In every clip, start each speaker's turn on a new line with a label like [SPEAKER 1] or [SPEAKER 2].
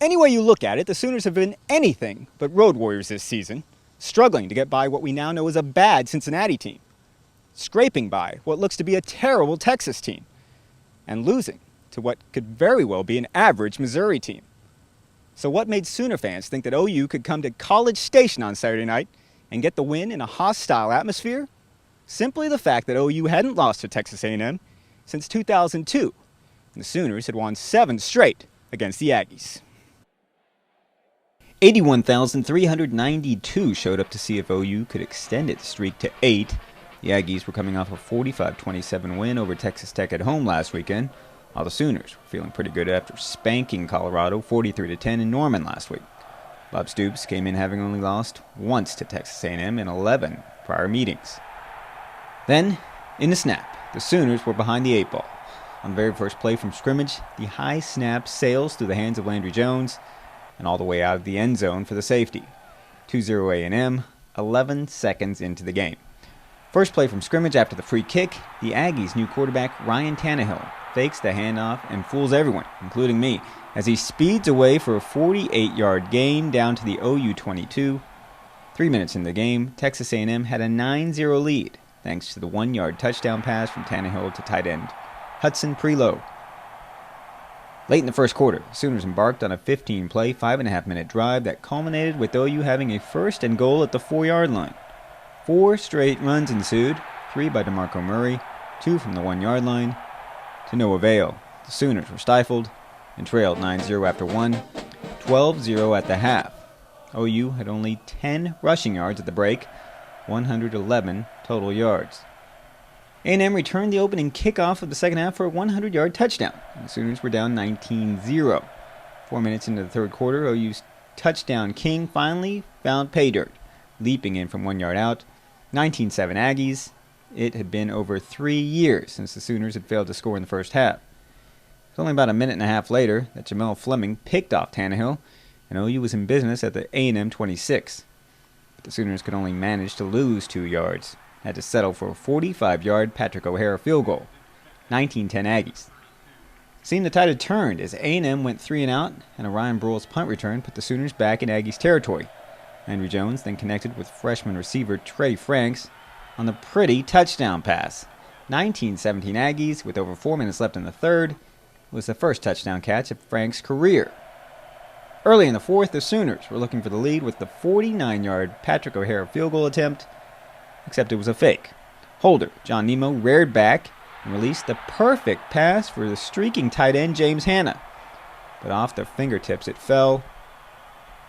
[SPEAKER 1] Any way you look at it, the Sooners have been anything but road warriors this season, struggling to get by what we now know is a bad Cincinnati team, scraping by what looks to be a terrible Texas team, and losing to what could very well be an average Missouri team. So what made Sooner fans think that OU could come to College Station on Saturday night and get the win in a hostile atmosphere? Simply the fact that OU hadn't lost to Texas A&M since 2002, and the Sooners had won 7 straight against the Aggies. 81,392 showed up to see if OU could extend its streak to 8. The Aggies were coming off a 45-27 win over Texas Tech at home last weekend, while the Sooners were feeling pretty good after spanking Colorado 43-10 in Norman last week. Bob Stoops came in having only lost once to Texas A&M in 11 prior meetings. Then, in the snap, the Sooners were behind the 8 ball. On the very first play from scrimmage, the high snap sails through the hands of Landry Jones and all the way out of the end zone for the safety. 2-0 A&M, 11 seconds into the game. First play from scrimmage after the free kick, the Aggies' new quarterback Ryan Tannehill fakes the handoff and fools everyone, including me, as he speeds away for a 48-yard gain down to the OU 22. 3 minutes in the game, Texas A&M had a 9-0 lead, thanks to the 1-yard touchdown pass from Tannehill to tight end Hudson Prelow. Late in the first quarter, Sooners embarked on a 15-play, 5.5-minute drive that culminated with OU having a first and goal at the 4-yard line. 4 straight runs ensued, 3 by DeMarco Murray, 2 from the 1-yard line, to no avail. The Sooners were stifled and trailed 9-0 after 1, 12-0 at the half. OU had only 10 rushing yards at the break, 111 total yards. A&M returned the opening kickoff of the second half for a 100-yard touchdown, and the Sooners were down 19-0. 4 minutes into the third quarter, OU's touchdown king finally found pay dirt, leaping in from 1 yard out. 19-7 Aggies. It had been over 3 years since the Sooners had failed to score in the first half. It was only about a minute and a half later that Jamel Fleming picked off Tannehill, and OU was in business at the A&M 26. But the Sooners could only manage to lose 2 yards. Had to settle for a 45-yard Patrick O'Hara field goal. 19-10 Aggies. Seemed the tide had turned as A&M went 3 and out, and a Ryan Broyles punt return put the Sooners back in Aggies territory. Landry Jones then connected with freshman receiver Trey Franks on the pretty touchdown pass. 19-17 Aggies, with over 4 minutes left in the third, was the first touchdown catch of Franks' career. Early in the fourth, the Sooners were looking for the lead with the 49-yard Patrick O'Hara field goal attempt, except it was a fake. Holder John Nemo reared back and released the perfect pass for the streaking tight end James Hanna. But off their fingertips it fell,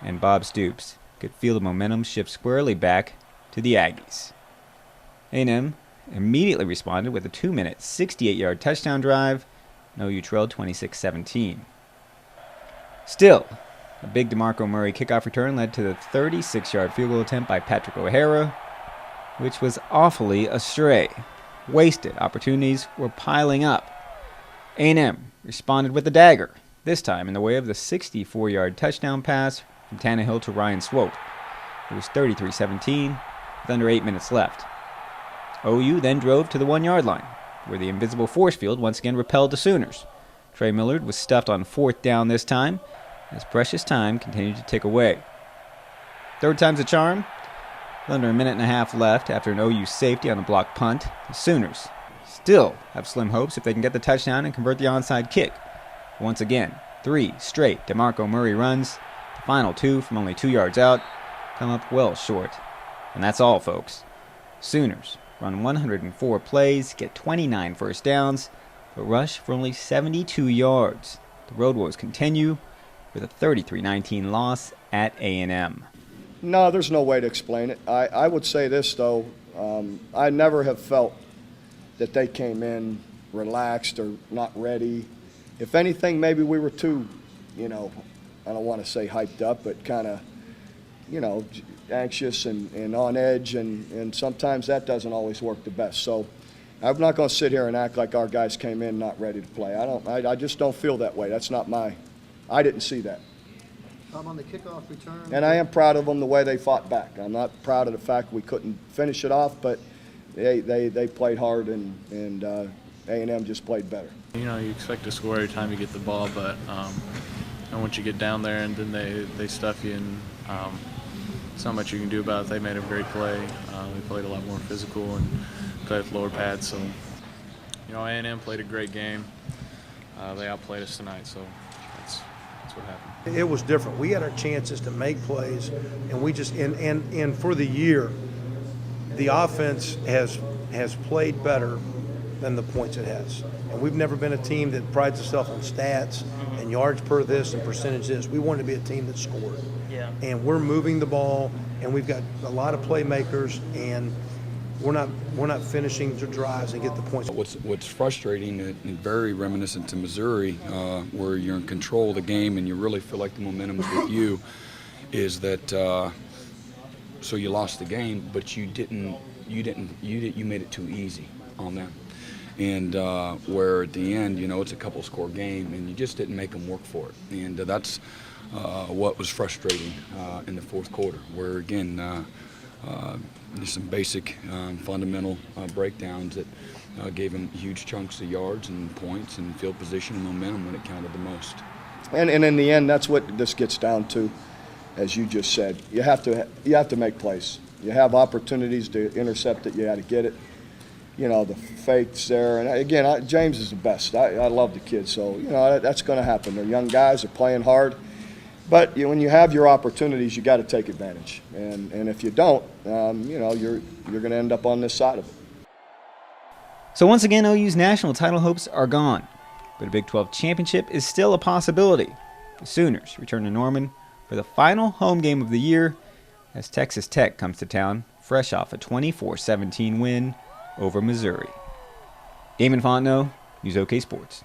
[SPEAKER 1] and Bob Stoops could feel the momentum shift squarely back to the Aggies. A&M immediately responded with a 2-minute, 68-yard touchdown drive, and OU trailed 26-17. Still, a big DeMarco Murray kickoff return led to the 36-yard field goal attempt by Patrick O'Hara, which was awfully astray. Wasted opportunities were piling up. A&M responded with a dagger, this time in the way of the 64-yard touchdown pass from Tannehill to Ryan Swope. It was 33-17 with under 8 minutes left. OU then drove to the 1-yard line, where the invisible force field once again repelled the Sooners. Trey Millard was stuffed on 4th down this time, as precious time continued to tick away. Third time's a charm. With under a minute and a half left after an OU safety on a blocked punt, the Sooners still have slim hopes if they can get the touchdown and convert the onside kick. Once again, 3 straight DeMarco Murray runs, the final 2 from only 2 yards out, come up well short. And that's all, folks. Sooners run 104 plays, get 29 first downs, but rush for only 72 yards. The Road Wars continue with a 33-19 loss at A&M.
[SPEAKER 2] No, there's no way to explain it. I would say this, though. I never have felt that they came in relaxed or not ready. If anything, maybe we were too, I don't want to say hyped up, but kind of, anxious and on edge, and sometimes that doesn't always work the best. So I'm not going to sit here and act like our guys came in not ready to play. I just don't feel that way. That's not I didn't see that.
[SPEAKER 3] On the kickoff return.
[SPEAKER 2] And I am proud of them the way they fought back. I'm not proud of the fact we couldn't finish it off, but they played hard, and A&M just played better.
[SPEAKER 4] You expect to score every time you get the ball, but And once you get down there and then they stuff you, and there's not much you can do about it. They made a great play. They played a lot more physical and played with lower pads. So, A&M played a great game. They outplayed us tonight, so that's what happened.
[SPEAKER 5] It was different. We had our chances to make plays, and we just and for the year, the offense has played better than the points it has. And we've never been a team that prides itself on stats and yards per this and percentage this. We wanted to be a team that scored.
[SPEAKER 6] Yeah.
[SPEAKER 5] And we're moving the ball, and we've got a lot of playmakers, and we're not finishing the drives and get the points.
[SPEAKER 7] What's frustrating and very reminiscent to Missouri, where you're in control of the game and you really feel like the momentum's with you, is that so you lost the game, but you made it too easy on them. And where at the end, it's a couple score game, and you just didn't make them work for it. And that's what was frustrating in the fourth quarter, where again, there's some basic fundamental breakdowns that gave them huge chunks of yards and points and field position and momentum when it counted the most.
[SPEAKER 2] And in the end, that's what this gets down to, as you just said. You have to make plays. You have opportunities to intercept it. You got to get it. The fakes there. And again, James is the best. I love the kid. So, that's going to happen. They're young guys. They're playing hard. But when you have your opportunities, you got to take advantage. And if you don't, you're going to end up on this side of it.
[SPEAKER 1] So once again, OU's national title hopes are gone. But a Big 12 championship is still a possibility. The Sooners return to Norman for the final home game of the year as Texas Tech comes to town, fresh off a 24-17 win over Missouri. Damon Fontenot, News OK Sports.